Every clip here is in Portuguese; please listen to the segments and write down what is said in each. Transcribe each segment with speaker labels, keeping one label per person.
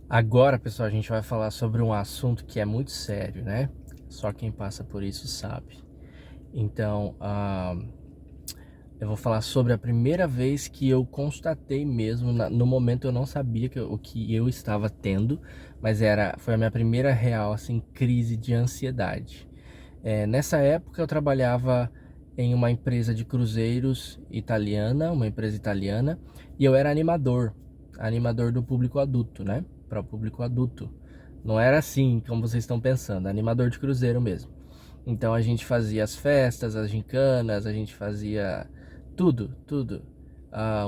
Speaker 1: Agora, pessoal, a gente vai falar sobre um assunto que é muito sério, né? Só quem passa por isso sabe. Então, eu vou falar sobre a primeira vez que eu constatei mesmo, no momento eu não sabia o que eu estava tendo, mas foi a minha primeira real, assim, crise de ansiedade. Nessa época eu trabalhava em uma empresa de cruzeiros italiana, uma empresa italiana, e eu era animador do público adulto, né? Para o público adulto. Não era assim como vocês estão pensando, animador de cruzeiro mesmo. Então a gente fazia as festas, as gincanas, a gente fazia tudo.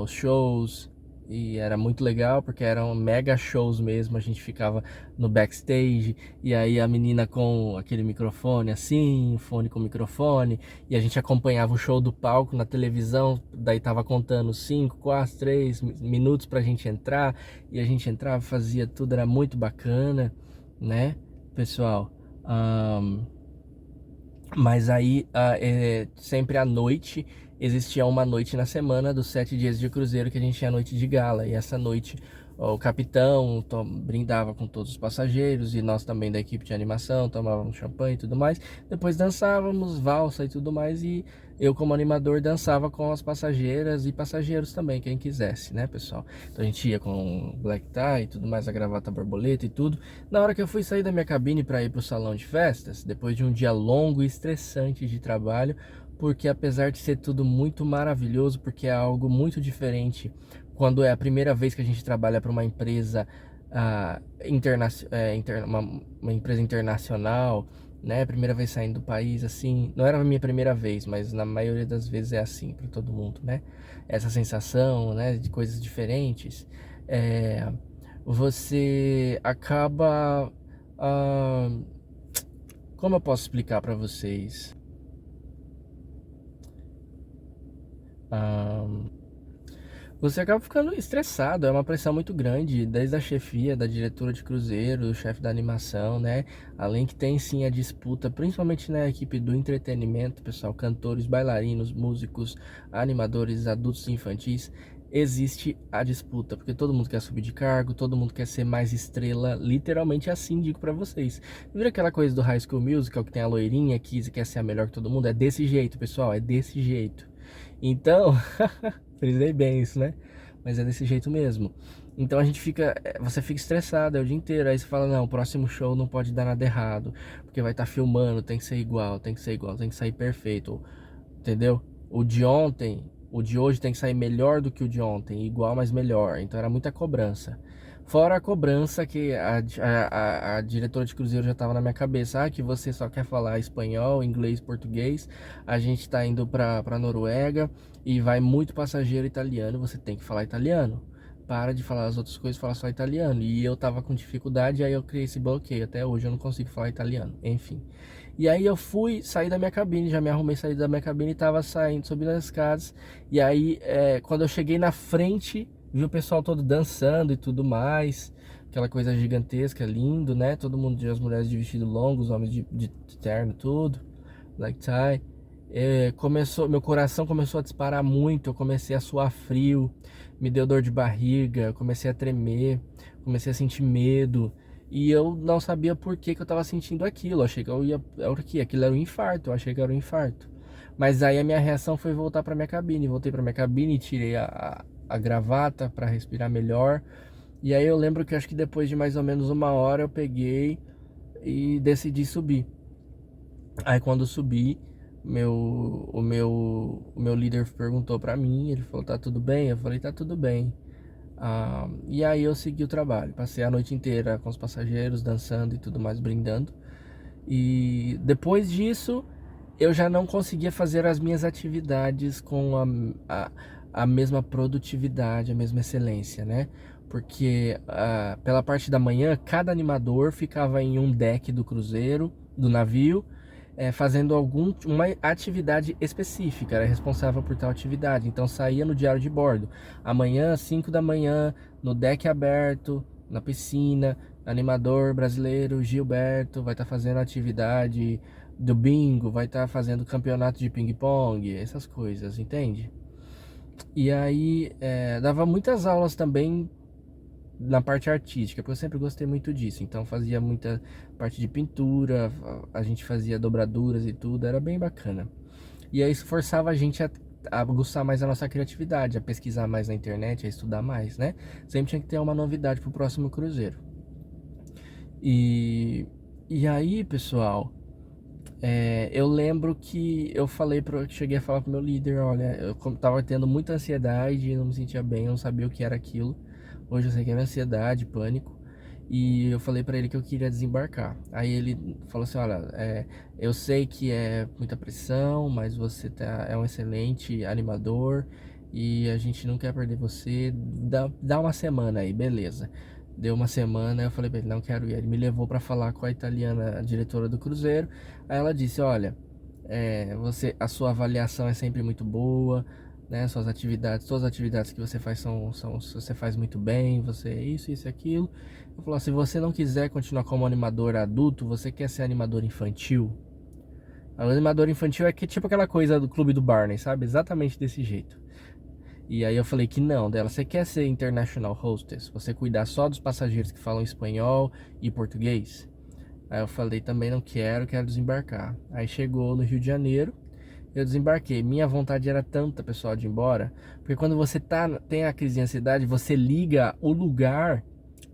Speaker 1: Os shows, e era muito legal porque eram mega shows mesmo. A gente ficava no backstage, e aí a menina com aquele microfone assim, fone com microfone, e a gente acompanhava o show do palco na televisão. Daí tava contando 5, 4, 3 minutos pra gente entrar, e a gente entrava, fazia tudo, era muito bacana, né, pessoal? Ahn, mas aí, sempre à noite, existia uma noite na semana dos 7 dias de cruzeiro que a gente tinha a noite de gala. E essa noite, ó, o capitão brindava com todos os passageiros, e nós também da equipe de animação tomávamos champanhe e tudo mais. Depois dançávamos valsa e tudo mais, e eu, como animador, dançava com as passageiras e passageiros também, quem quisesse, né, pessoal? Então a gente ia com black tie e tudo mais, a gravata borboleta e tudo. Na hora que eu fui sair da minha cabine para ir para o salão de festas, depois de um dia longo e estressante de trabalho, porque apesar de ser tudo muito maravilhoso, porque é algo muito diferente quando é a primeira vez que a gente trabalha para uma empresa, uma empresa internacional, né? Primeira vez saindo do país, assim, não era a minha primeira vez, mas na maioria das vezes é assim para todo mundo, né? Essa sensação, né, de coisas diferentes. É, Você acaba. ah, Como eu posso explicar para vocês? Ah, Você acaba ficando estressado, é uma pressão muito grande, desde a chefia, da diretora de cruzeiro, do chefe da animação, né? Além que tem sim a disputa, principalmente na equipe do entretenimento, pessoal, cantores, bailarinos, músicos, animadores, adultos e infantis. Existe a disputa, porque todo mundo quer subir de cargo, todo mundo quer ser mais estrela, literalmente assim, digo pra vocês. Viram aquela coisa do High School Musical, que tem a loirinha que quer ser a melhor que todo mundo? É desse jeito, pessoal, é desse jeito. Então, frisei bem isso, né? Mas é desse jeito mesmo. Então você fica estressado o dia inteiro. Aí você fala, não, o próximo show não pode dar nada errado, porque vai estar filmando, tem que ser igual, tem que ser igual, tem que sair perfeito, entendeu? O de hoje tem que sair melhor do que o de ontem, igual, mas melhor. Então era muita cobrança. Fora a cobrança que a diretora de cruzeiro já estava na minha cabeça. Que você só quer falar espanhol, inglês, português. A gente está indo para Noruega e vai muito passageiro italiano, você tem que falar italiano. Para de falar as outras coisas, fala só italiano. E eu tava com dificuldade, aí eu criei esse bloqueio. Até hoje eu não consigo falar italiano, enfim. E aí eu fui sair da minha cabine, já me arrumei, sair da minha cabine e tava saindo, subindo as escadas. E aí, quando eu cheguei na frente, vi o pessoal todo dançando e tudo mais. Aquela coisa gigantesca, lindo, né? Todo mundo, as mulheres de vestido longo, os homens de terno, tudo, black tie. Meu coração começou a disparar muito, eu comecei a suar frio, me deu dor de barriga, comecei a tremer, comecei a sentir medo, e eu não sabia por que que eu tava sentindo aquilo. Eu achei que aquilo era um infarto, eu achei que era um infarto. Mas aí a minha reação foi voltar para minha cabine, voltei para minha cabine, tirei a gravata para respirar melhor. E aí eu lembro que acho que depois de mais ou menos uma hora eu peguei e decidi subir. Aí quando eu subi, o meu líder perguntou pra mim, ele falou, tá tudo bem? Eu falei, tá tudo bem. E aí eu segui o trabalho, passei a noite inteira com os passageiros, dançando e tudo mais, brindando. E depois disso, eu já não conseguia fazer as minhas atividades com a mesma produtividade, a mesma excelência, né? Porque pela parte da manhã, cada animador ficava em um deck do cruzeiro, do navio, fazendo uma atividade específica, era responsável por tal atividade. Então saía no diário de bordo. Amanhã, 5 da manhã, no deck aberto, na piscina, animador brasileiro Gilberto vai estar fazendo atividade do bingo, vai estar fazendo campeonato de ping-pong, essas coisas, entende? E aí dava muitas aulas também na parte artística, porque eu sempre gostei muito disso. Então fazia muita parte de pintura, a gente fazia dobraduras e tudo, era bem bacana. E aí isso forçava a gente a aguçar mais a nossa criatividade, a pesquisar mais na internet, a estudar mais, né? Sempre tinha que ter uma novidade pro próximo cruzeiro. E, e aí, pessoal, eu lembro que eu cheguei a falar pro meu líder, olha, eu tava tendo muita ansiedade, não me sentia bem, eu não sabia o que era aquilo. Hoje eu sei que é ansiedade, pânico. E eu falei pra ele que eu queria desembarcar. Aí ele falou assim, olha, eu sei que é muita pressão, mas você é um excelente animador e a gente não quer perder você. Dá uma semana aí, beleza. Deu uma semana, eu falei pra ele, não quero ir. Ele me levou pra falar com a italiana, a diretora do cruzeiro. Aí ela disse, olha, a sua avaliação é sempre muito boa, né? Todas as atividades que você faz você faz muito bem, você isso e aquilo. Eu falou, se você não quiser continuar como animador adulto, você quer ser animador infantil? O animador infantil é que tipo aquela coisa do clube do Barney, sabe? Exatamente desse jeito. E aí eu falei que não, dela, você quer ser international hostess? Você cuidar só dos passageiros que falam espanhol e português? Aí eu falei, também não quero desembarcar. Aí chegou no Rio de Janeiro, eu desembarquei. Minha vontade era tanta, pessoal, de ir embora, porque quando você tem a crise de ansiedade, você liga o lugar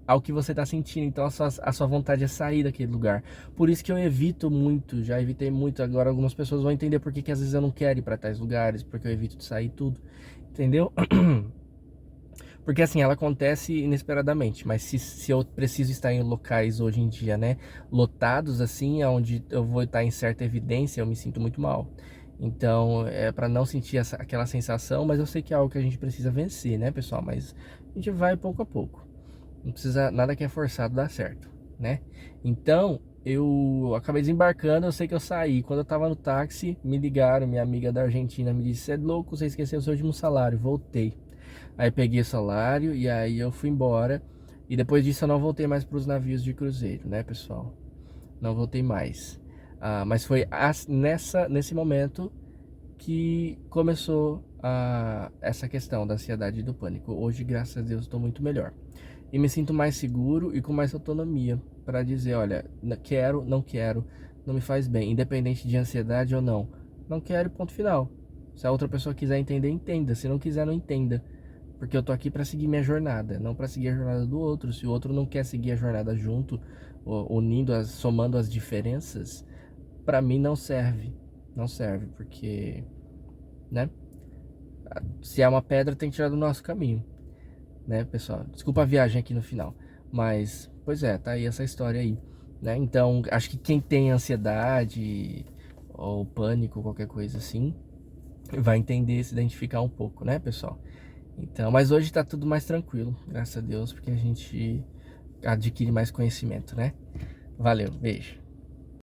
Speaker 1: ao que você está sentindo, então a sua vontade é sair daquele lugar. Por isso que eu evito muito, já evitei muito. Agora algumas pessoas vão entender por que às vezes eu não quero ir para tais lugares, porque eu evito de sair tudo, entendeu? Porque assim, ela acontece inesperadamente, mas se eu preciso estar em locais hoje em dia, né, lotados assim, onde eu vou estar em certa evidência, eu me sinto muito mal. Então, é para não sentir aquela sensação, mas eu sei que é algo que a gente precisa vencer, né, pessoal? Mas a gente vai pouco a pouco. Não precisa nada que é forçado dar certo, né? Então, eu acabei desembarcando, eu sei que eu saí. Quando eu tava no táxi, me ligaram, minha amiga da Argentina me disse, você é louco, você esqueceu o seu último salário. Voltei. Aí peguei o salário e aí eu fui embora. E depois disso eu não voltei mais para os navios de cruzeiro, né, pessoal? Não voltei mais. Mas foi nesse momento que começou essa questão da ansiedade e do pânico. Hoje, graças a Deus, estou muito melhor. E me sinto mais seguro e com mais autonomia para dizer, olha, quero, não me faz bem, independente de ansiedade ou não. Não quero, ponto final. Se a outra pessoa quiser entender, entenda. Se não quiser, não entenda. Porque eu tô aqui para seguir minha jornada, não para seguir a jornada do outro. Se o outro não quer seguir a jornada junto, somando as diferenças, para mim não serve. Não serve, porque, né? Se é uma pedra, tem que tirar do nosso caminho, né, pessoal? Desculpa a viagem aqui no final, mas, pois é, tá aí essa história aí, né? Então, acho que quem tem ansiedade ou pânico, qualquer coisa assim, vai entender, se identificar um pouco, né, pessoal? Então, mas hoje tá tudo mais tranquilo, graças a Deus, porque a gente adquire mais conhecimento, né? Valeu, beijo.